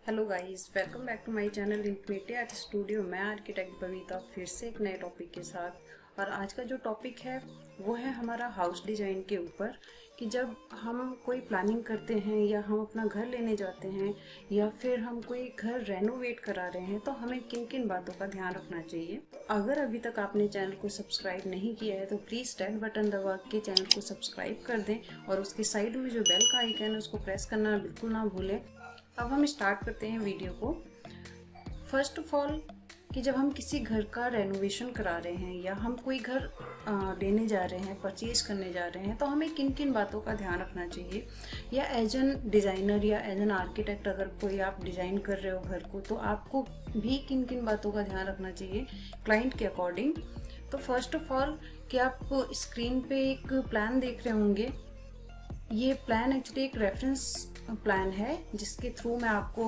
Hello guys, welcome back to my channel infinity art studio. मैं architect Babita फिर से एक नए टॉपिक के साथ। और आज का जो टॉपिक है वो है हमारा हाउस डिज़ाइन के ऊपर कि जब हम कोई प्लानिंग करते हैं या हम अपना घर लेने जाते हैं या फिर हम कोई घर रेनोवेट करा रहे हैं तो हमें किन किन बातों का ध्यान रखना चाहिए। अगर अभी तक आपने चैनल को सब्सक्राइब नहीं किया है तो प्लीज़ रेड बटन दबा के चैनल को सब्सक्राइब कर दें और उसके साइड में जो बेल का आइकन है उसको प्रेस करना बिल्कुल ना भूलें। अब हम स्टार्ट करते हैं वीडियो को। फर्स्ट ऑफ ऑल कि जब हम किसी घर का रेनोवेशन करा रहे हैं या हम कोई घर लेने जा रहे हैं, परचेज करने जा रहे हैं तो हमें किन किन बातों का ध्यान रखना चाहिए। या एज एन डिज़ाइनर या एज एन आर्किटेक्ट अगर कोई आप डिज़ाइन कर रहे हो घर को तो आपको भी किन किन बातों का ध्यान रखना चाहिए क्लाइंट के अकॉर्डिंग। तो फर्स्ट ऑफ ऑल कि आप स्क्रीन पे एक प्लान देख रहे होंगे। ये प्लान एक्चुअली एक रेफरेंस प्लान है जिसके थ्रू मैं आपको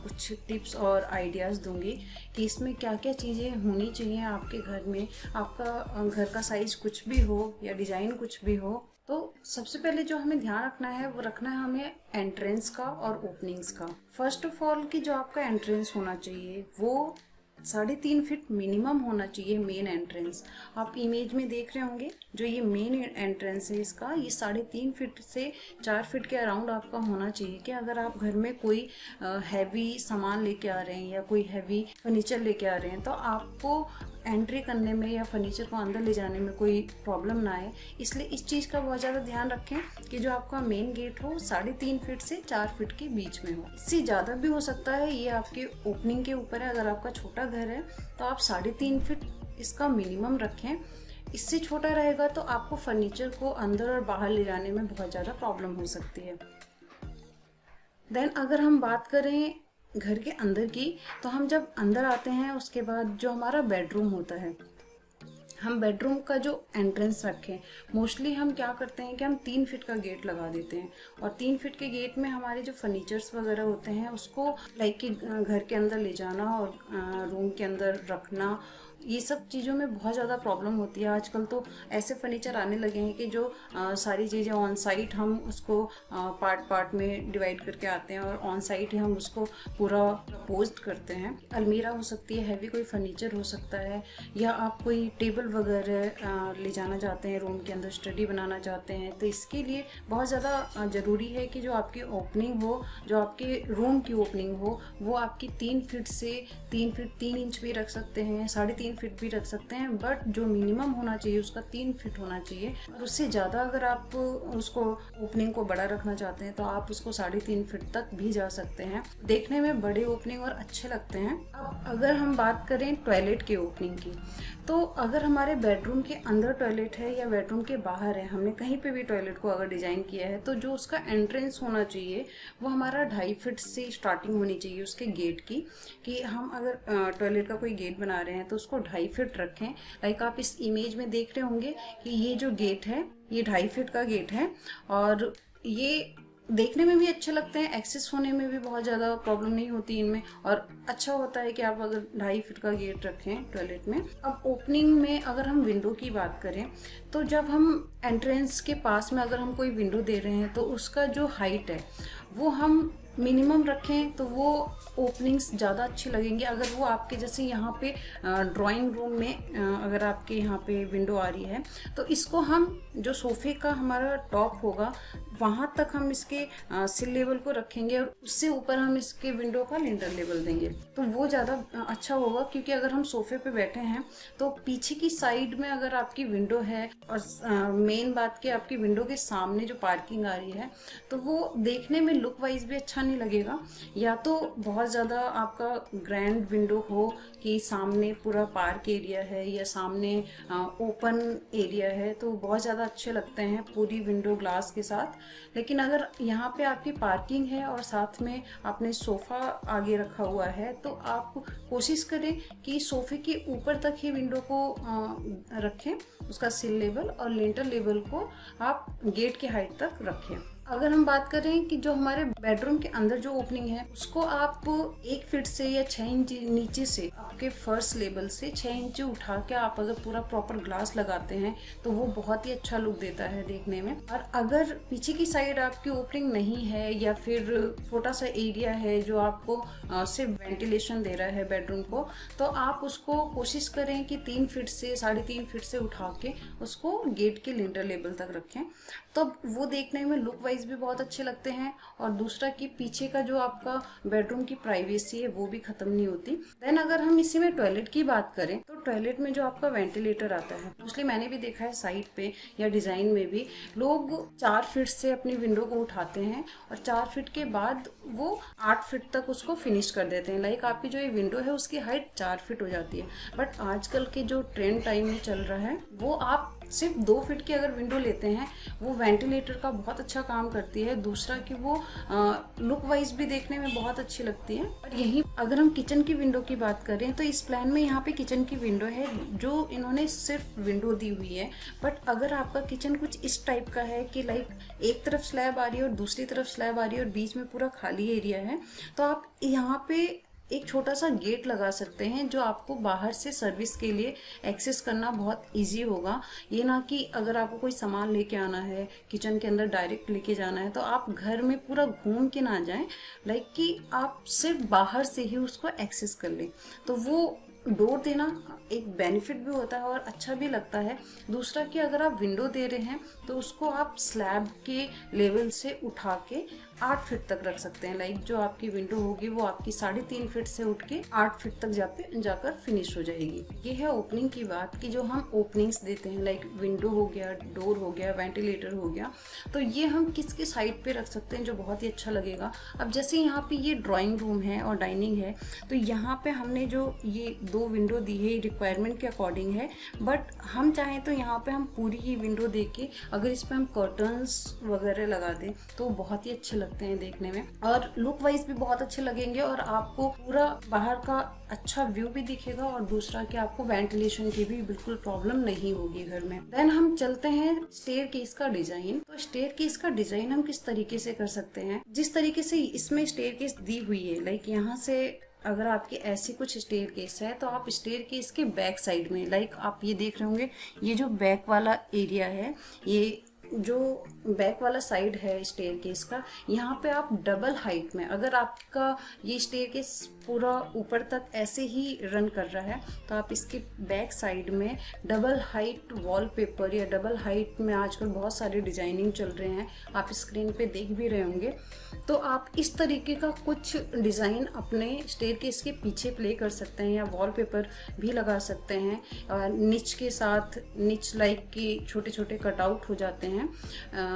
कुछ टिप्स और आइडियाज़ दूंगी कि इसमें क्या क्या चीज़ें होनी चाहिए आपके घर में। आपका घर का साइज़ कुछ भी हो या डिज़ाइन कुछ भी हो तो सबसे पहले जो हमें ध्यान रखना है वो रखना है हमें एंट्रेंस का और ओपनिंग्स का। फर्स्ट ऑफ ऑल कि जो आपका एंट्रेंस होना चाहिए वो 3.5 फीट मिनिमम होना चाहिए। मेन एंट्रेंस आप इमेज में देख रहे होंगे, जो ये मेन एंट्रेंस है इसका ये 3.5 फीट से 4 फीट के अराउंड आपका होना चाहिए। कि अगर आप घर में कोई हैवी सामान लेके आ रहे हैं या कोई हैवी फर्नीचर लेके आ रहे हैं तो आपको एंट्री करने में या फर्नीचर को अंदर ले जाने में कोई प्रॉब्लम ना आए, इसलिए इस चीज़ का बहुत ज़्यादा ध्यान रखें कि जो आपका मेन गेट हो 3.5 फीट से 4 फीट के बीच में हो। इससे ज़्यादा भी हो सकता है, ये आपके ओपनिंग के ऊपर है। अगर आपका छोटा घर है तो आप 3.5 फीट इसका मिनिमम रखें। इससे छोटा रहेगा तो आपको फर्नीचर को अंदर और बाहर ले जाने में बहुत ज़्यादा प्रॉब्लम हो सकती है। देन अगर हम बात करें घर के अंदर की तो हम जब अंदर आते हैं उसके बाद जो हमारा बेडरूम होता है, हम बेडरूम का जो एंट्रेंस रखें। मोस्टली हम क्या करते हैं कि हम 3 फीट का गेट लगा देते हैं और 3 फीट के गेट में हमारे जो फर्नीचर्स वगैरह होते हैं उसको लाइक कि घर के अंदर ले जाना और रूम के अंदर रखना, ये सब चीज़ों में बहुत ज़्यादा प्रॉब्लम होती है। आजकल तो ऐसे फर्नीचर आने लगे हैं कि जो सारी चीज़ें ऑन साइट हम उसको पार्ट पार्ट में डिवाइड करके आते हैं और ऑन साइट ही हम उसको पूरा पोस्ट करते हैं। अलमीरा हो सकती है, हैवी कोई फर्नीचर हो सकता है, या आप कोई टेबल वगैरह ले जाना चाहते हैं रूम के अंदर, स्टडी बनाना चाहते हैं तो इसके लिए बहुत ज़्यादा ज़रूरी है कि जो आपकी ओपनिंग हो, जो आपके रूम की ओपनिंग हो वो आपकी 3 फीट से 3 फीट 3 इंच भी रख सकते हैं, 3.5 फीट भी रख सकते हैं, बट जो मिनिमम होना चाहिए उसका 3 फीट होना चाहिए। और उससे ज़्यादा अगर आप उसको ओपनिंग को बड़ा रखना चाहते हैं तो आप उसको 3.5 फीट तक भी जा सकते हैं। देखने में बड़े ओपनिंग और अच्छे लगते हैं। अब अगर हम बात करें टॉयलेट के ओपनिंग की तो अगर हमारे बेडरूम के अंदर टॉयलेट है या बेडरूम के बाहर है, हमने कहीं पे भी टॉयलेट को अगर डिज़ाइन किया है तो जो उसका एंट्रेंस होना चाहिए वो हमारा 2.5 फीट से स्टार्टिंग होनी चाहिए उसके गेट की। कि हम अगर टॉयलेट का कोई गेट बना रहे हैं तो उसको 2.5 फीट रखें। लाइक आप इस इमेज में देख रहे होंगे कि ये जो गेट है ये 2.5 फीट का गेट है और ये देखने में भी अच्छे लगते हैं, एक्सेस होने में भी बहुत ज़्यादा प्रॉब्लम नहीं होती इनमें और अच्छा होता है कि आप अगर 2.5 फीट का गेट रखें टॉयलेट में। अब ओपनिंग में अगर हम विंडो की बात करें तो जब हम एंट्रेंस के पास में अगर हम कोई विंडो दे रहे हैं तो उसका जो हाइट है वो हम मिनिमम रखें तो वो ओपनिंग्स ज़्यादा अच्छी लगेंगे। अगर वो आपके जैसे यहाँ पे ड्राइंग रूम में अगर आपके यहाँ पे विंडो आ रही है तो इसको हम जो सोफे का हमारा टॉप होगा वहाँ तक हम इसके सिल लेवल को रखेंगे और उससे ऊपर हम इसके विंडो का लिंटर लेवल देंगे तो वो ज़्यादा अच्छा होगा। क्योंकि अगर हम सोफे पे बैठे हैं तो पीछे की साइड में अगर आपकी विंडो है और मेन बात कि आपकी विंडो के सामने जो पार्किंग आ रही है तो वो देखने में लुक वाइज भी अच्छा नहीं लगेगा। या तो बहुत ज़्यादा आपका ग्रैंड विंडो हो कि सामने पूरा पार्क एरिया है या सामने ओपन एरिया है तो बहुत ज़्यादा अच्छे लगते हैं पूरी विंडो ग्लास के साथ। लेकिन अगर यहाँ पे आपकी पार्किंग है और साथ में आपने सोफ़ा आगे रखा हुआ है तो आप कोशिश करें कि सोफ़े के ऊपर तक ही विंडो को रखें, उसका सिल लेवल और लिंटर लेवल को आप गेट के हाइट तक रखें। अगर हम बात करें कि जो हमारे बेडरूम के अंदर जो ओपनिंग है उसको आप 1 फीट से या 6 इंच नीचे से आपके फर्स्ट लेवल से 6 इंच उठा के आप अगर पूरा प्रॉपर ग्लास लगाते हैं तो वो बहुत ही अच्छा लुक देता है देखने में। और अगर पीछे की साइड आपकी ओपनिंग नहीं है या फिर छोटा सा एरिया है जो आपको सिर्फ वेंटिलेशन दे रहा है बेडरूम को, तो आप उसको कोशिश करें कि 3 फीट से 3.5 फीट से उठा के उसको गेट के लिंटर लेवल तक रखें, तो वो देखने में लुक वाइज भी बहुत अच्छे लगते हैं। और दूसरा कि पीछे का जो आपका बेडरूम की प्राइवेसी है वो भी खत्म नहीं होती। देन अगर हम इसी में टॉयलेट की बात करें तो टॉयलेट में जो आपका वेंटिलेटर आता है, मोस्टली मैंने भी देखा है साइड पे या डिजाइन में भी लोग 4 फीट से अपनी विंडो को उठाते हैं और 4 फीट के बाद वो 8 फीट तक उसको फिनिश कर देते हैं। लाइक आपकी जो ये विंडो है उसकी हाइट 4 फीट हो जाती है, बट आजकल के जो ट्रेंड टाइम में चल रहा है वो आप सिर्फ 2 फीट की अगर विंडो लेते हैं वो वेंटिलेटर का बहुत अच्छा काम करती है। दूसरा कि वो लुक वाइज भी देखने में बहुत अच्छी लगती है। और यही अगर हम किचन की विंडो की बात करें तो इस प्लान में यहाँ पे किचन की विंडो है जो इन्होंने सिर्फ विंडो दी हुई है। बट अगर आपका किचन कुछ इस टाइप का है कि लाइक एक तरफ स्लैब आ रही है और दूसरी तरफ स्लैब आ रही है और बीच में पूरा खाली एरिया है, तो आप यहाँ पे एक छोटा सा गेट लगा सकते हैं जो आपको बाहर से सर्विस के लिए एक्सेस करना बहुत इजी होगा। ये ना कि अगर आपको कोई सामान लेके आना है किचन के अंदर डायरेक्ट लेके जाना है तो आप घर में पूरा घूम के ना जाएं, लाइक कि आप सिर्फ बाहर से ही उसको एक्सेस कर लें। तो वो डोर देना एक बेनिफिट भी होता है और अच्छा भी लगता है। दूसरा कि अगर आप विंडो दे रहे हैं तो उसको आप स्लैब के लेवल से उठा के 8 फीट तक रख सकते हैं। लाइक जो आपकी विंडो होगी वो आपकी 3.5 फीट से उठ के 8 फीट तक जाकर फिनिश हो जाएगी। ये है ओपनिंग की बात कि जो हम ओपनिंग्स देते हैं लाइक विंडो हो गया, डोर हो गया, वेंटिलेटर हो गया, तो ये हम किसके साइड पे रख सकते हैं जो बहुत ही अच्छा लगेगा। अब जैसे यहाँ पे ये ड्राइंग रूम है और डाइनिंग है, तो यहाँ पे हमने जो ये 2 विंडो दी है रिक्वायरमेंट के अकॉर्डिंग है, बट हम चाहें तो यहाँ पे हम पूरी ही विंडो दे के अगर इस पे हम कर्टन्स वगैरह लगा दें तो बहुत ही अच्छे लगते हैं देखने में और लुक वाइज भी बहुत अच्छे लगेंगे और आपको पूरा बाहर का अच्छा व्यू भी दिखेगा। और दूसरा कि आपको वेंटिलेशन की भी बिल्कुल प्रॉब्लम नहीं होगी घर में। देन हम चलते हैं स्टेयर केस का डिजाइन। तो स्टेयर केस का डिजाइन हम किस तरीके से कर सकते हैं, जिस तरीके से इसमें स्टेयर केस दी हुई है, लाइक यहाँ से अगर आपकी ऐसी कुछ स्टेयर केस है तो आप स्टेयर केस के बैक साइड में, लाइक आप ये देख रहे होंगे ये जो बैक वाला एरिया है, ये जो बैक वाला साइड है स्टेयर केस का, यहाँ पे आप डबल हाइट में, अगर आपका ये स्टेयर केस पूरा ऊपर तक ऐसे ही रन कर रहा है तो आप इसके बैक साइड में डबल हाइट वॉलपेपर या डबल हाइट में आजकल बहुत सारे डिजाइनिंग चल रहे हैं, आप स्क्रीन पे देख भी रहे होंगे, तो आप इस तरीके का कुछ डिज़ाइन अपने स्टेयर केस के पीछे प्ले कर सकते हैं या वॉलपेपर भी लगा सकते हैं। निच के साथ निच लाइक की छोटे छोटे कटआउट हो जाते हैं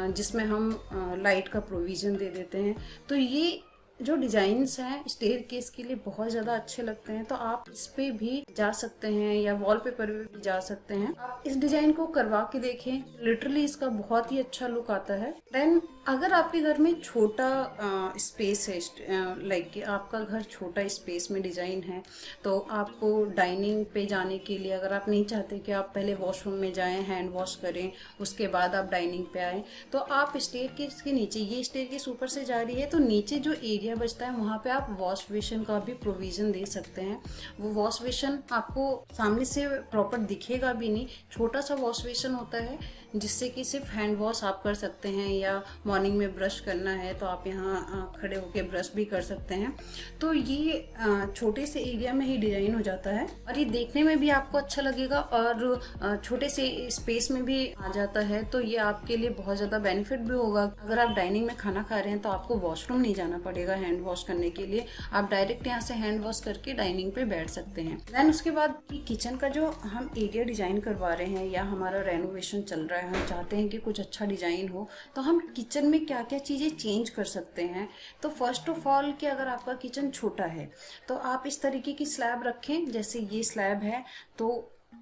जिसमें हम लाइट का प्रोविज़न दे देते हैं। तो ये जो डिजाइन्स हैं स्टेयर केस के लिए बहुत ज़्यादा अच्छे लगते हैं, तो आप इस पे भी जा सकते हैं या वॉलपेपर पे भी जा सकते हैं। आप इस डिजाइन को करवा के देखें, लिटरली इसका बहुत ही अच्छा लुक आता है। देन अगर आपके घर में छोटा स्पेस है, लाइक कि आपका घर छोटा स्पेस में डिज़ाइन है, तो आपको डाइनिंग पे जाने के लिए अगर आप नहीं चाहते कि आप पहले वॉशरूम में जाएं, हैंड वॉश करें, उसके बाद आप डाइनिंग पे आएँ, तो आप स्टेयर केस के नीचे, ये स्टेयर केस ऊपर से जा रही है तो नीचे जो एरिया बचता है वहाँ पे आप वॉश बेसिन का भी प्रोविज़न दे सकते हैं। वो वॉश बेसिन आपको सामने से प्रॉपर दिखेगा भी नहीं, छोटा सा वॉश बेसिन होता है जिससे कि सिर्फ हैंड वॉश आप कर सकते हैं या मॉर्निंग में ब्रश करना है तो आप यहाँ खड़े होकर ब्रश भी कर सकते हैं। तो ये छोटे से एरिया में ही डिज़ाइन हो जाता है और ये देखने में भी आपको अच्छा लगेगा और छोटे से स्पेस में भी आ जाता है, तो ये आपके लिए बहुत ज़्यादा बेनिफिट भी होगा। अगर आप डाइनिंग में खाना खा रहे हैं तो आपको वॉशरूम नहीं जाना पड़ेगा हैंड वॉश करने के लिए, आप डायरेक्ट यहाँ से हैंड वॉश करके डाइनिंग पे बैठ सकते हैं। देन उसके बाद किचन का जो हम एरिया डिज़ाइन करवा रहे हैं या हमारा रेनोवेशन चल रहा है, हम चाहते हैं कि कुछ अच्छा डिज़ाइन हो, तो हम किचन में क्या क्या चीज़ें चेंज कर सकते हैं। तो फर्स्ट ऑफ ऑल कि अगर आपका किचन छोटा है तो आप इस तरीके की स्लैब रखें, जैसे ये स्लैब है तो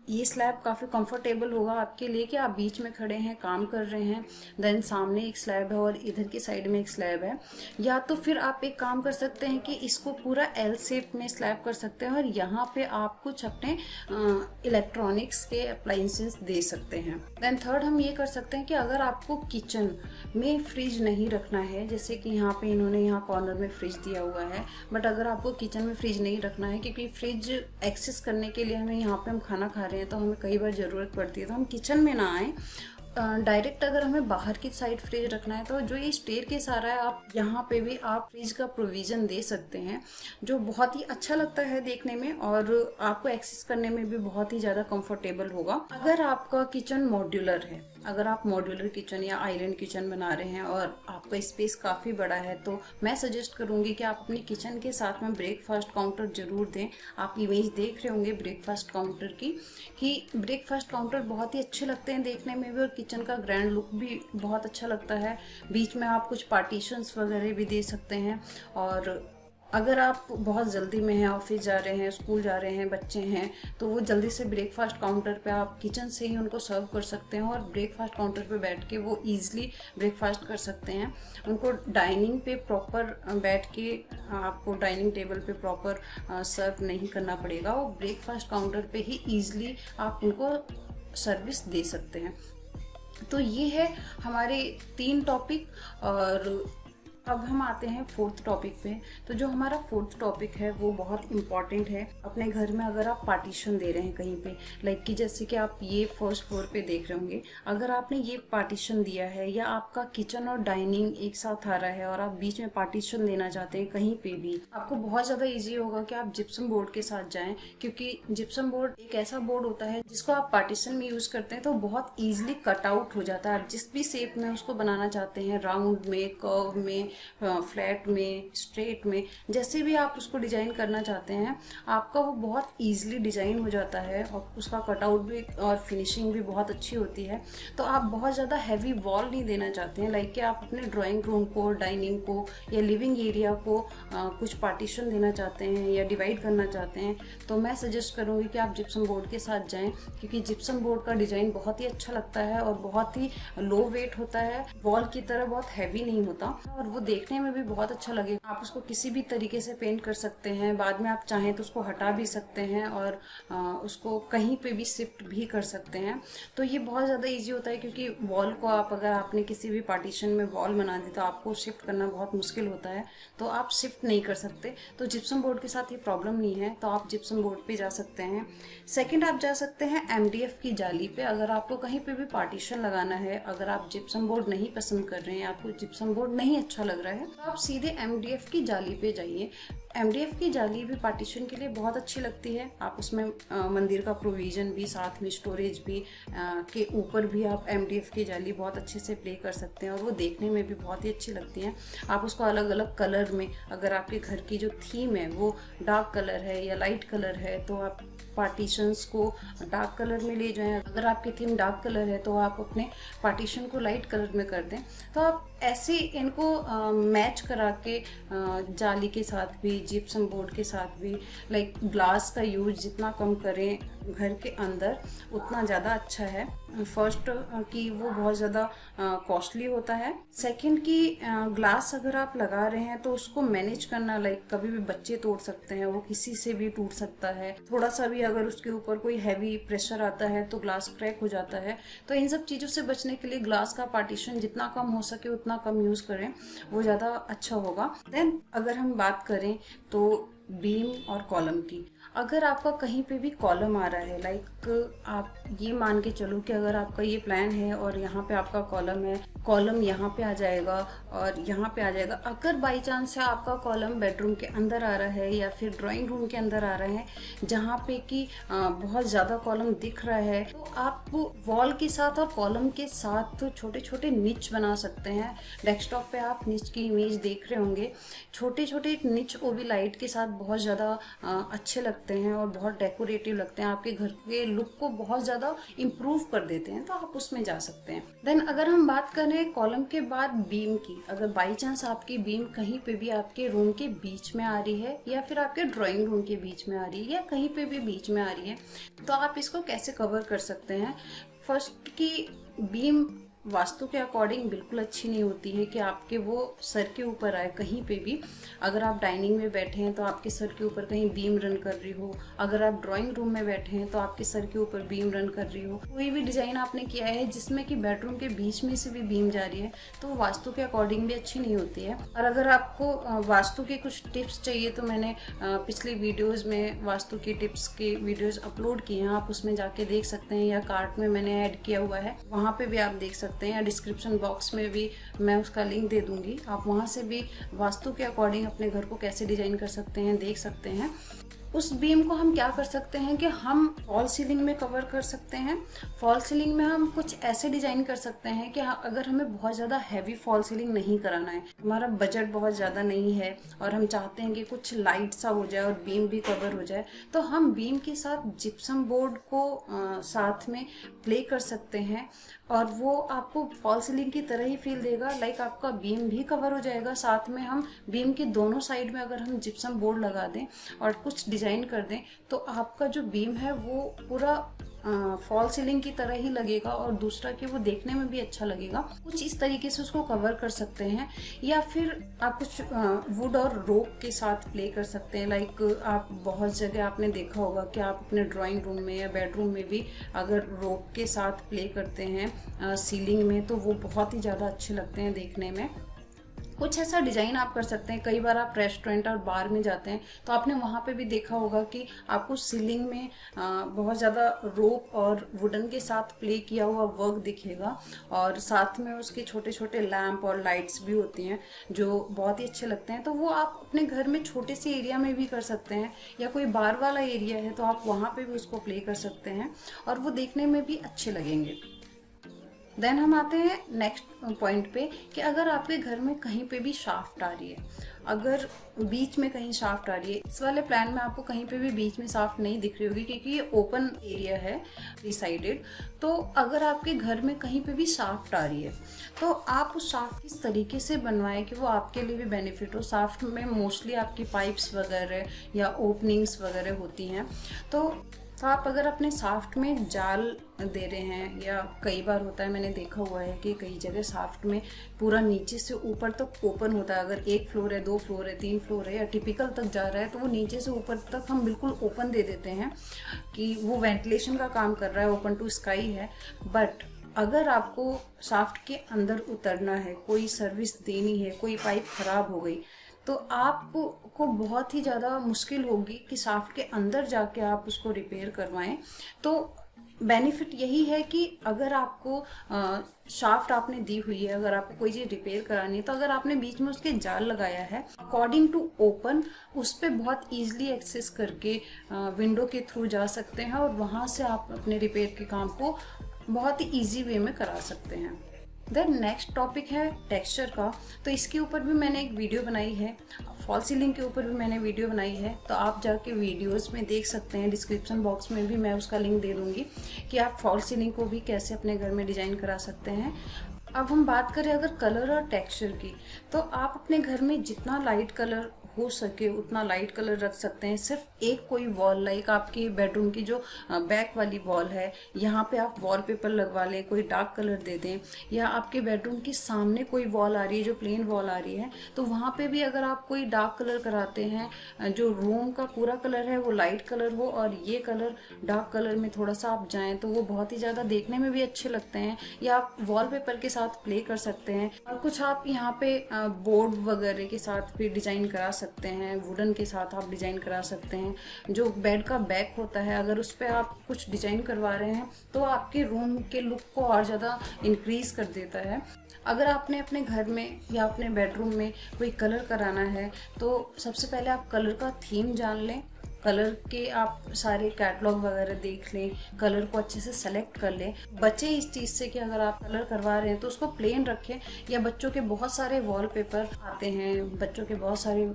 ये स्लैब काफ़ी कंफर्टेबल होगा आपके लिए कि आप बीच में खड़े हैं, काम कर रहे हैं, देन सामने एक स्लैब है और इधर की साइड में एक स्लैब है। या तो फिर आप एक काम कर सकते हैं कि इसको पूरा एल शेप में स्लैब कर सकते हैं और यहाँ पे आप कुछ अपने इलेक्ट्रॉनिक्स के अप्लाइंसेस दे सकते हैं। देन थर्ड हम ये कर सकते हैं कि अगर आपको किचन में फ्रिज नहीं रखना है, जैसे कि यहाँ पे इन्होंने यहाँ कॉर्नर में फ्रिज दिया हुआ है, बट अगर आपको किचन में फ्रिज नहीं रखना है क्योंकि फ्रिज एक्सेस करने के लिए हमें यहाँ पे हम खाना खा रहे हैं तो हमें कई बार ज़रूरत पड़ती है, तो हम किचन में ना आए, डायरेक्ट अगर हमें बाहर की साइड फ्रिज रखना है तो जो ये स्टेयरकेस आ रहा है आप यहाँ पे भी आप फ्रिज का प्रोविज़न दे सकते हैं, जो बहुत ही अच्छा लगता है देखने में और आपको एक्सेस करने में भी बहुत ही ज़्यादा कंफर्टेबल होगा। अगर आपका किचन मॉड्यूलर है, अगर आप मॉड्यूलर किचन या आइलैंड किचन बना रहे हैं और आपका स्पेस काफ़ी बड़ा है, तो मैं सजेस्ट करूँगी कि आप अपनी किचन के साथ में ब्रेकफास्ट काउंटर ज़रूर दें। आप इमेज देख रहे होंगे ब्रेकफास्ट काउंटर की, कि ब्रेकफास्ट काउंटर बहुत ही अच्छे लगते हैं देखने में भी और किचन का ग्रैंड लुक भी बहुत अच्छा लगता है। बीच में आप कुछ पार्टीशंस वगैरह भी दे सकते हैं। और अगर आप बहुत जल्दी में हैं, ऑफिस जा रहे हैं, स्कूल जा रहे हैं, बच्चे हैं, तो वो जल्दी से ब्रेकफास्ट काउंटर पे आप किचन से ही उनको सर्व कर सकते हैं और ब्रेकफास्ट काउंटर पे बैठ के वो ईजिली ब्रेकफास्ट कर सकते हैं। उनको डाइनिंग पे प्रॉपर बैठ के आपको डाइनिंग टेबल पे प्रॉपर सर्व नहीं करना पड़ेगा, वो ब्रेकफास्ट काउंटर पे ही ईजिली आप उनको सर्विस दे सकते हैं। तो ये है हमारे 3 टॉपिक। और अब हम आते हैं 4th टॉपिक पे। तो जो हमारा 4th टॉपिक है वो बहुत इम्पॉर्टेंट है। अपने घर में अगर आप पार्टीशन दे रहे हैं कहीं पे, लाइक कि जैसे कि आप ये फर्स्ट फ्लोर पे देख रहे होंगे, अगर आपने ये पार्टीशन दिया है या आपका किचन और डाइनिंग एक साथ आ रहा है और आप बीच में पार्टीशन देना चाहते हैं कहीं पे भी, आपको बहुत ज़्यादा ईजी होगा कि आप जिप्सम बोर्ड के साथ जाएँ, क्योंकि जिप्सम बोर्ड एक ऐसा बोर्ड होता है जिसको आप पार्टीशन में यूज़ करते हैं तो बहुत ईजिली कट आउट हो जाता है। आप जिस भी शेप में उसको बनाना चाहते हैं, राउंड में, कर्व में, फ्लैट में, स्ट्रेट में, जैसे भी आप उसको डिज़ाइन करना चाहते हैं, आपका वो बहुत ईजिली डिज़ाइन हो जाता है और उसका कटआउट भी और फिनिशिंग भी बहुत अच्छी होती है। तो आप बहुत ज़्यादा हैवी वॉल नहीं देना चाहते हैं, लाइक कि आप अपने ड्राइंग रूम को, डाइनिंग को या लिविंग एरिया को कुछ पार्टीशन देना चाहते हैं या डिवाइड करना चाहते हैं, तो मैं सजेस्ट करूँगी कि आप जिप्सम बोर्ड के साथ जाएँ, क्योंकि जिप्सम बोर्ड का डिज़ाइन बहुत ही अच्छा लगता है और बहुत ही लो वेट होता है, वॉल की तरह बहुत हैवी नहीं होता और वो देखने में भी बहुत अच्छा लगेगा। आप उसको किसी भी तरीके से पेंट कर सकते हैं, बाद में आप चाहें तो उसको हटा भी सकते हैं और उसको कहीं पे भी शिफ्ट भी कर सकते हैं। तो ये बहुत ज़्यादा इजी होता है, क्योंकि वॉल को आप अगर आपने किसी भी पार्टीशन में वॉल बना दी तो आपको शिफ्ट करना बहुत मुश्किल होता है, तो आप शिफ्ट नहीं कर सकते। तो जिप्सम बोर्ड के साथ ये प्रॉब्लम नहीं है, तो आप जिप्सम बोर्ड पे जा सकते हैं। सेकेंड, आप जा सकते हैं MDF की जाली पे। अगर आपको कहीं पे भी पार्टीशन लगाना है, अगर आप जिप्सम बोर्ड नहीं पसंद कर रहे हैं, आपको जिप्सम बोर्ड नहीं अच्छा लग रहा है, तो आप सीधे MDF की जाली पे जाइए। MDF की जाली भी पार्टीशन के लिए बहुत अच्छी लगती है। आप उसमें मंदिर का प्रोविज़न भी, साथ में स्टोरेज भी, के ऊपर भी आप MDF की जाली बहुत अच्छे से प्ले कर सकते हैं और वो देखने में भी बहुत ही अच्छी लगती है। आप उसको अलग अलग कलर में, अगर आपके घर की जो थीम है वो डार्क कलर है या लाइट कलर है, तो आप पार्टीशंस को डार्क कलर में ले जाएं। अगर आपकी थीम डार्क कलर है तो आप अपने पार्टीशन को लाइट कलर में कर दें। तो आप ऐसे इनको मैच करा के जाली के साथ भी, जिप्सम बोर्ड के साथ भी, लाइक ग्लास का यूज जितना कम करें घर के अंदर उतना ज़्यादा अच्छा है। फर्स्ट कि वो बहुत ज़्यादा कॉस्टली होता है। सेकंड कि ग्लास अगर आप लगा रहे हैं तो उसको मैनेज करना, लाइक कभी भी बच्चे तोड़ सकते हैं, वो किसी से भी टूट सकता है, थोड़ा सा भी अगर उसके ऊपर कोई हैवी प्रेशर आता है तो ग्लास क्रैक हो जाता है। तो इन सब चीज़ों से बचने के लिए ग्लास का पार्टीशन जितना कम हो सके उतना कम यूज़ करें, वो ज़्यादा अच्छा होगा। देन अगर हम बात करें तो बीम और कॉलम की, अगर आपका कहीं पे भी कॉलम आ रहा है, लाइक आप ये मान के चलो कि अगर आपका ये प्लान है और यहाँ पे आपका कॉलम है, कॉलम यहाँ पे आ जाएगा और यहाँ पे आ जाएगा। अगर बाई चांस से आपका कॉलम बेडरूम के अंदर आ रहा है या फिर ड्राइंग रूम के अंदर आ रहा है जहाँ पे कि बहुत ज़्यादा कॉलम दिख रहा है, तो आप वॉल के साथ और कॉलम के साथ तो छोटे छोटे निच बना सकते हैं। डेस्कटॉप पे आप निच की इमेज देख रहे होंगे, छोटे छोटे निच वो भी लाइट के साथ बहुत ज़्यादा अच्छे लगते हैं और बहुत डेकोरेटिव लगते हैं, आपके घर के लुक को बहुत ज़्यादा इम्प्रूव कर देते हैं, तो आप उसमें जा सकते हैं। देन अगर हम बात करें कॉलम के बाद बीम की, अगर बाई चांस आपकी बीम कहीं पे भी आपके रूम के बीच में आ रही है या फिर आपके ड्राइंग रूम के बीच में आ रही है या कहीं पे भी बीच में आ रही है, तो आप इसको कैसे कवर कर सकते हैं। फर्स्ट की बीम वास्तु के अकॉर्डिंग बिल्कुल अच्छी नहीं होती है कि आपके वो सर के ऊपर आए कहीं पे भी। अगर आप डाइनिंग में बैठे हैं तो आपके सर के ऊपर कहीं बीम रन कर रही हो, अगर आप ड्राइंग रूम में बैठे हैं तो आपके सर के ऊपर बीम रन कर रही हो, कोई भी डिजाइन आपने किया है जिसमें कि बेडरूम के बीच में से भी बीम जा रही है, तो वो वास्तु के अकॉर्डिंग भी अच्छी नहीं होती है। और अगर आपको वास्तु के कुछ टिप्स चाहिए तो मैंने पिछली वीडियोज में वास्तु की टिप्स के वीडियोज अपलोड किए हैं, आप उसमें जाके देख सकते हैं, या कार्ट में मैंने ऐड किया हुआ है, वहाँ पे भी आप देख सकते हैं, या डिस्क्रिप्शन बॉक्स में भी मैं उसका लिंक दे दूंगी। आप वहाँ से भी वास्तु के अकॉर्डिंग अपने घर को कैसे डिजाइन कर सकते हैं देख सकते हैं। उस बीम को हम क्या कर सकते हैं कि हम फॉल सीलिंग में कवर कर सकते हैं। फॉल सीलिंग में हम कुछ ऐसे डिजाइन कर सकते हैं कि अगर हमें बहुत ज़्यादा हैवी फॉल सीलिंग नहीं कराना है, हमारा बजट बहुत ज़्यादा नहीं है और हम चाहते हैं कि कुछ लाइट सा हो जाए और बीम भी कवर हो जाए, तो हम बीम के साथ जिप्सम बोर्ड को साथ में प्ले कर सकते हैं और वो आपको फॉल सीलिंग की तरह ही फील देगा। लाइक आपका बीम भी कवर हो जाएगा, साथ में हम बीम के दोनों साइड में अगर हम जिप्सम बोर्ड लगा दें और कुछ डिजाइन कर दें तो आपका जो बीम है वो पूरा फॉल सीलिंग की तरह ही लगेगा और दूसरा कि वो देखने में भी अच्छा लगेगा। कुछ इस तरीके से उसको कवर कर सकते हैं, या फिर आप कुछ वुड और रोप के साथ प्ले कर सकते हैं। लाइक आप बहुत जगह आपने देखा होगा कि आप अपने ड्राइंग रूम में या बेडरूम में भी अगर रोप के साथ प्ले करते हैं सीलिंग में, तो वो बहुत ही ज़्यादा अच्छे लगते हैं देखने में। कुछ ऐसा डिज़ाइन आप कर सकते हैं। कई बार आप रेस्टोरेंट और बार में जाते हैं तो आपने वहाँ पे भी देखा होगा कि आपको सीलिंग में बहुत ज़्यादा रोप और वुडन के साथ प्ले किया हुआ वर्क दिखेगा, और साथ में उसके छोटे छोटे लैंप और लाइट्स भी होती हैं जो बहुत ही अच्छे लगते हैं। तो वो आप अपने घर में छोटे से एरिया में भी कर सकते हैं, या कोई बार वाला एरिया है तो आप वहाँ पे भी उसको प्ले कर सकते हैं और वो देखने में भी अच्छे लगेंगे। देन हम आते हैं नेक्स्ट पॉइंट पे कि अगर आपके घर में कहीं पे भी शाफ्ट आ रही है, अगर बीच में कहीं शाफ्ट आ रही है, इस वाले प्लान में आपको कहीं पे भी बीच में शाफ्ट नहीं दिख रही होगी क्योंकि ये ओपन एरिया है डिसाइडेड। तो अगर आपके घर में कहीं पे भी शाफ्ट आ रही है तो आप उस शाफ्ट किस तरीके से बनवाएं कि वो आपके लिए भी बेनिफिट हो। शाफ्ट में मोस्टली आपकी पाइप्स वगैरह या ओपनिंग्स वगैरह होती हैं, तो आप अगर अपने शाफ्ट में जाल दे रहे हैं, या कई बार होता है मैंने देखा हुआ है कि कई जगह शाफ्ट में पूरा नीचे से ऊपर तक ओपन होता है, अगर 1 फ्लोर है, 2 फ्लोर है, 3 फ्लोर है या टिपिकल तक जा रहा है तो वो नीचे से ऊपर तक हम बिल्कुल ओपन दे देते हैं कि वो वेंटिलेशन का काम कर रहा है, ओपन टू स्काई है। बट अगर आपको शाफ्ट के अंदर उतरना है, कोई सर्विस देनी है, कोई पाइप खराब हो गई, तो आपको बहुत ही ज़्यादा मुश्किल होगी कि शाफ्ट के अंदर जाके आप उसको रिपेयर करवाएं। तो बेनिफिट यही है कि अगर आपको शाफ्ट आपने दी हुई है, अगर आपको कोई चीज़ रिपेयर करानी है, तो अगर आपने बीच में उसके जाल लगाया है अकॉर्डिंग टू ओपन, उस पर बहुत ईजिली एक्सेस करके विंडो के थ्रू जा सकते हैं और वहाँ से आप अपने रिपेयर के काम को बहुत ही ईजी वे में करा सकते हैं। देन नेक्स्ट टॉपिक है टेक्सचर का, तो इसके ऊपर भी मैंने एक वीडियो बनाई है, फॉल सीलिंग के ऊपर भी मैंने वीडियो बनाई है, तो आप जाके वीडियोस में देख सकते हैं। डिस्क्रिप्शन बॉक्स में भी मैं उसका लिंक दे दूँगी कि आप फॉल सीलिंग को भी कैसे अपने घर में डिज़ाइन करा सकते हैं। अब हम बात करें अगर कलर और टेक्सचर की, तो आप अपने घर में जितना लाइट कलर हो सके उतना लाइट कलर रख सकते हैं। सिर्फ एक कोई वॉल, लाइक आपकी बेडरूम की जो बैक वाली वॉल है, यहाँ पे आप वॉलपेपर लगवा लें, कोई डार्क कलर दे दें, या आपके बेडरूम के सामने कोई वॉल आ रही है जो प्लेन वॉल आ रही है, तो वहाँ पे भी अगर आप कोई डार्क कलर कराते हैं, जो रूम का पूरा कलर है वो लाइट कलर हो और ये कलर डार्क कलर में थोड़ा सा आप जाएँ, तो वो बहुत ही ज़्यादा देखने में भी अच्छे लगते हैं। या आप वॉलपेपर के साथ प्ले कर सकते हैं, और कुछ आप यहाँ पे बोर्ड वगैरह के साथ भी डिज़ाइन करा सकते हैं, वुडन के साथ आप डिज़ाइन करा सकते हैं। जो बेड का बैक होता है, अगर उस पर आप कुछ डिज़ाइन करवा रहे हैं तो आपके रूम के लुक को और ज़्यादा इंक्रीज कर देता है। अगर आपने अपने घर में या अपने बेडरूम में कोई कलर कराना है तो सबसे पहले आप कलर का थीम जान लें, कलर के आप सारे कैटलॉग वगैरह देख लें, कलर को अच्छे से सेलेक्ट कर लें। बचे इस चीज़ से कि अगर आप कलर करवा रहे हैं तो उसको प्लेन रखें, या बच्चों के बहुत सारे वॉलपेपर आते हैं, बच्चों के बहुत सारे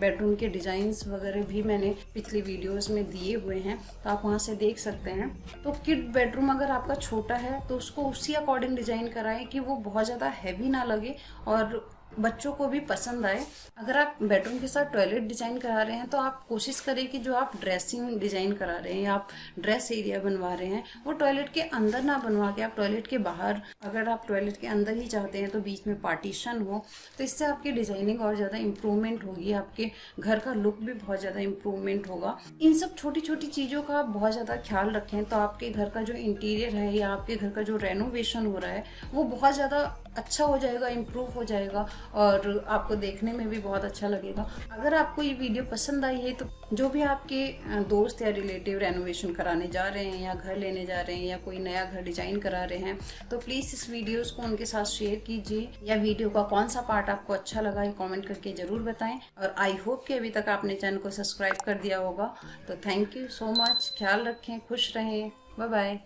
बेडरूम के डिज़ाइंस वगैरह भी मैंने पिछली वीडियोस में दिए हुए हैं, तो आप वहाँ से देख सकते हैं। तो किड बेडरूम अगर आपका छोटा है तो उसको उसी अकॉर्डिंग डिज़ाइन कराएं कि वो बहुत ज़्यादा हैवी ना लगे और बच्चों को भी पसंद आए। अगर आप बेडरूम के साथ टॉयलेट डिज़ाइन करा रहे हैं तो आप कोशिश करें कि जो आप ड्रेसिंग डिज़ाइन करा रहे हैं या आप ड्रेस एरिया बनवा रहे हैं वो टॉयलेट के अंदर ना बनवा के आप टॉयलेट के बाहर, अगर आप टॉयलेट के अंदर ही चाहते हैं तो बीच में पार्टीशन हो, तो इससे आपकी डिज़ाइनिंग और ज़्यादा इम्प्रूवमेंट होगी, आपके घर का लुक भी बहुत ज़्यादा इम्प्रूवमेंट होगा। इन सब छोटी छोटी चीज़ों का आप बहुत ज़्यादा ख्याल रखें तो आपके घर का जो इंटीरियर है या आपके घर का जो रेनोवेशन हो रहा है वो बहुत ज़्यादा अच्छा हो जाएगा, इम्प्रूव हो जाएगा और आपको देखने में भी बहुत अच्छा लगेगा। अगर आपको ये वीडियो पसंद आई है तो जो भी आपके दोस्त या रिलेटिव रेनोवेशन कराने जा रहे हैं या घर लेने जा रहे हैं या कोई नया घर डिजाइन करा रहे हैं तो प्लीज़ इस वीडियोस को उनके साथ शेयर कीजिए, या वीडियो का कौन सा पार्ट आपको अच्छा लगा ये कमेंट करके ज़रूर बताएं। और आई होप कि अभी तक आपने चैनल को सब्सक्राइब कर दिया होगा। तो थैंक यू सो मच, ख्याल रखें, खुश रहें, बाय बाय।